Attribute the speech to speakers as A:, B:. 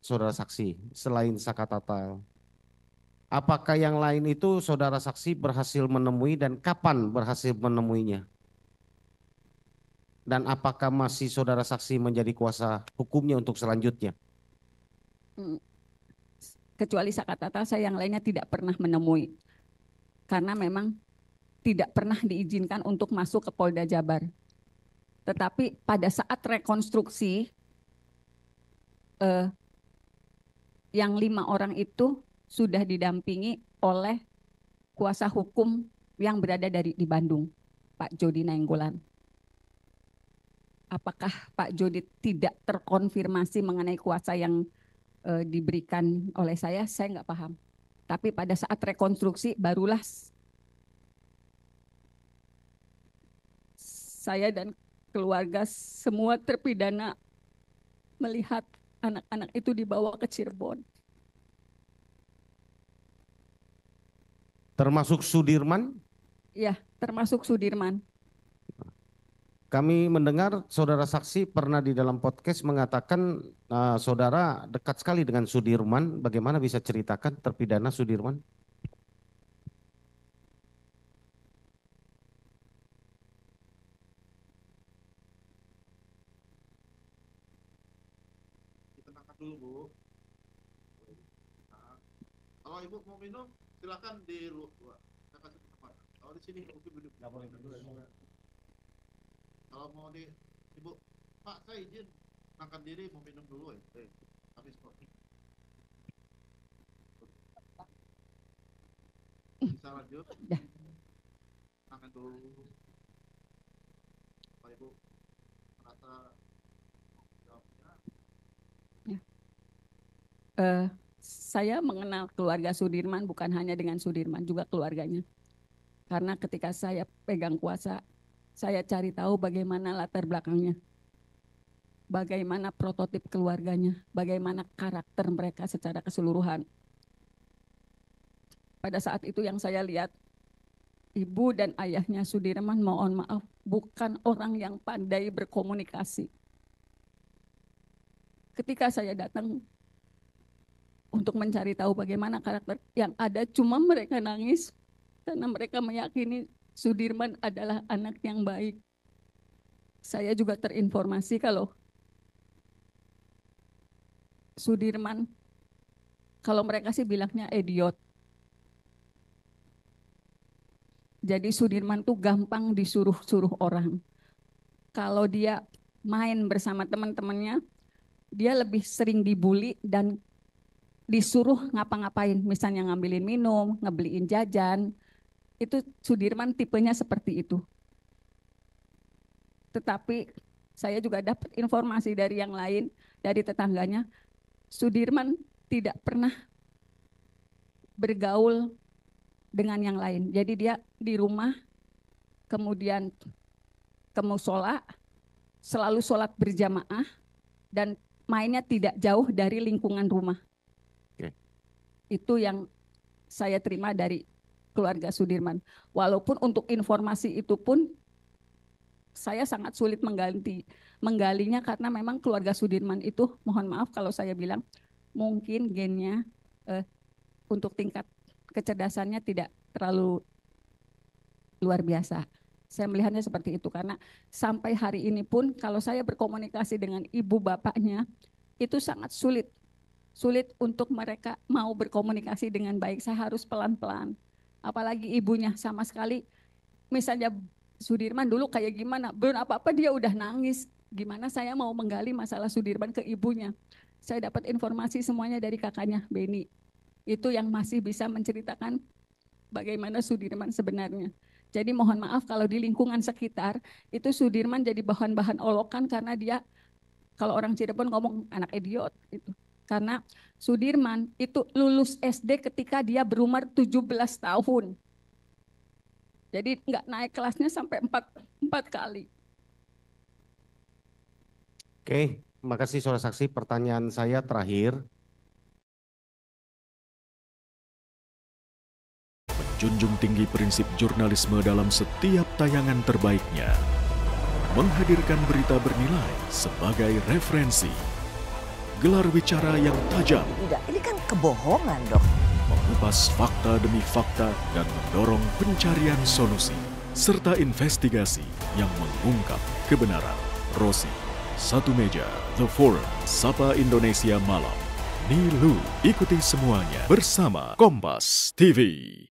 A: saudara saksi selain Sakatata? Apakah yang lain itu saudara saksi berhasil menemui dan kapan berhasil menemuinya? Dan apakah masih saudara saksi menjadi kuasa hukumnya untuk selanjutnya?
B: Kecuali Sakatata, saya yang lainnya tidak pernah menemui. Karena memang tidak pernah diizinkan untuk masuk ke Polda Jabar. Tetapi pada saat rekonstruksi, yang 5 orang itu sudah didampingi oleh kuasa hukum yang berada di Bandung, Pak Jody Nainggolan. Apakah Pak Jody tidak terkonfirmasi mengenai kuasa yang diberikan oleh saya nggak paham. Tapi pada saat rekonstruksi barulah saya dan keluarga semua terpidana melihat anak-anak itu dibawa ke Cirebon.
A: Termasuk Sudirman?
B: Ya, termasuk Sudirman.
A: Kami mendengar saudara saksi pernah di dalam podcast mengatakan saudara dekat sekali dengan Sudirman. Bagaimana bisa ceritakan terpidana Sudirman?
C: Ditenangkan dulu, Bu. Nah, kalau Ibu mau minum, silakan di luar. Saya kasih tempat. Kalau di sini mungkin duduk. Nggak boleh duduk. Kalau mau di Ibu, Pak, saya izin tenangkan diri mau minum dulu ya. Habis kok. Bisa lanjut. Tenangkan dulu. Pak Ibu merasa
B: saya mengenal keluarga Sudirman bukan hanya dengan Sudirman, juga keluarganya. Karena ketika saya pegang kuasa, saya cari tahu bagaimana latar belakangnya, bagaimana prototip keluarganya, bagaimana karakter mereka secara keseluruhan. Pada saat itu yang saya lihat, ibu dan ayahnya Sudirman, mohon maaf, bukan orang yang pandai berkomunikasi. Ketika saya datang untuk mencari tahu bagaimana karakter yang ada, cuma mereka nangis karena mereka meyakini Sudirman adalah anak yang baik. Saya juga terinformasi kalau Sudirman, kalau mereka sih bilangnya idiot. Jadi Sudirman tuh gampang disuruh-suruh orang. Kalau dia main bersama teman-temannya, dia lebih sering dibully dan disuruh ngapa-ngapain, misalnya ngambilin minum, ngebeliin jajan. Itu Sudirman tipenya seperti itu. Tetapi saya juga dapat informasi dari yang lain, dari tetangganya, Sudirman tidak pernah bergaul dengan yang lain. Jadi dia di rumah, kemudian ke musola, selalu sholat berjamaah, dan mainnya tidak jauh dari lingkungan rumah. Itu yang saya terima dari keluarga Sudirman. Walaupun untuk informasi itu pun saya sangat sulit menggalinya karena memang keluarga Sudirman itu, mohon maaf kalau saya bilang, mungkin gennya untuk tingkat kecerdasannya tidak terlalu luar biasa. Saya melihatnya seperti itu karena sampai hari ini pun kalau saya berkomunikasi dengan ibu bapaknya itu sangat sulit untuk mereka mau berkomunikasi dengan baik. Saya harus pelan-pelan. Apalagi ibunya sama sekali, misalnya Sudirman dulu kayak gimana, belum apa-apa dia udah nangis. Gimana saya mau menggali masalah Sudirman ke ibunya? Saya dapat informasi semuanya dari kakaknya, Beni. Itu yang masih bisa menceritakan bagaimana Sudirman sebenarnya. Jadi mohon maaf kalau di lingkungan sekitar, itu Sudirman jadi bahan-bahan olokan karena dia, kalau orang Cirebon ngomong anak idiot. Itu. Karena Sudirman itu lulus SD ketika dia berumur 17 tahun. Jadi nggak naik kelasnya sampai 4 kali.
A: Oke, makasih saudara saksi. Pertanyaan saya terakhir.
D: Menjunjung tinggi prinsip jurnalisme dalam setiap tayangan terbaiknya. Menghadirkan berita bernilai sebagai referensi. gelar bicara yang tajam,
E: Tidak, ini kan kebohongan, Dok.
D: mengupas fakta demi fakta dan mendorong pencarian solusi, serta investigasi yang mengungkap kebenaran. Rosi, Satu Meja, The Forum, Sapa Indonesia Malam. Nilu, ikuti semuanya bersama Kompas TV.